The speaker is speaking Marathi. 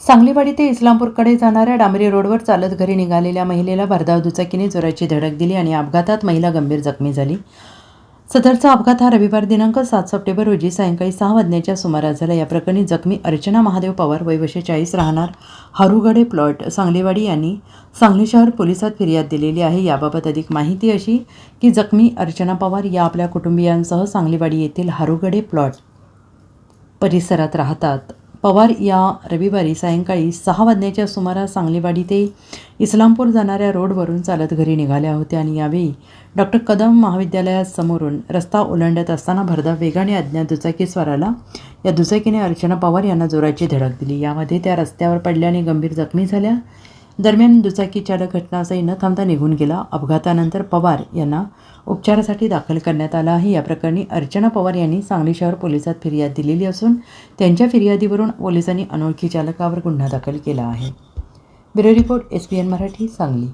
सांगलीवाडी ते इस्लामपूरकडे जाणाऱ्या डांबरी रोडवर चालत घरी निघालेल्या महिलेला भरधाव दुचाकीने जोराची धडक दिली आणि अपघातात महिला गंभीर जखमी झाली. सदरचा अपघात हा रविवार दिनांक 7 सप्टेंबर रोजी सायंकाळी 6 वाजण्याच्या सुमारास झाला. या प्रकरणी जखमी अर्चना महादेव पवार वय वर्ष 40 राहणार हारुगडे प्लॉट सांगलीवाडी यांनी सांगली शहर पोलिसात फिर्याद दिलेली आहे. याबाबत अधिक माहिती अशी की जखमी अर्चना पवार या आपल्या कुटुंबियांसह सांगलीवाडी येथील हारुगडे प्लॉट परिसरात राहतात. पवार या रविवारी सायंकाळी 6 वाजण्याच्या सुमारास सांगलीवाडी ते इस्लामपूर जाणाऱ्या रोडवरून चालत घरी निघाल्या होत्या आणि यावेळी डॉक्टर कदम महाविद्यालयासमोरून रस्ता ओलांडत असताना भरधाव वेगाने अज्ञात दुचाकीस्वाराला या दुचाकीने अर्चना पवार यांना जोराची धडक दिली. यामध्ये त्या रस्त्यावर पडल्याने गंभीर जखमी झाल्या. दरम्यान दुचाकी चालक घटनास्थळी न थांबता निघून गेला. अपघातानंतर पवार यांना उपचारासाठी दाखल करण्यात आलं आहे. या प्रकरणी अर्चना पवार यांनी सांगली शहर पोलिसात फिर्याद दिलेली असून त्यांच्या फिर्यादीवरून पोलिसांनी अनोळखी चालकावर गुन्हा दाखल केला आहे. Bureau report SBN Marathi Sangli.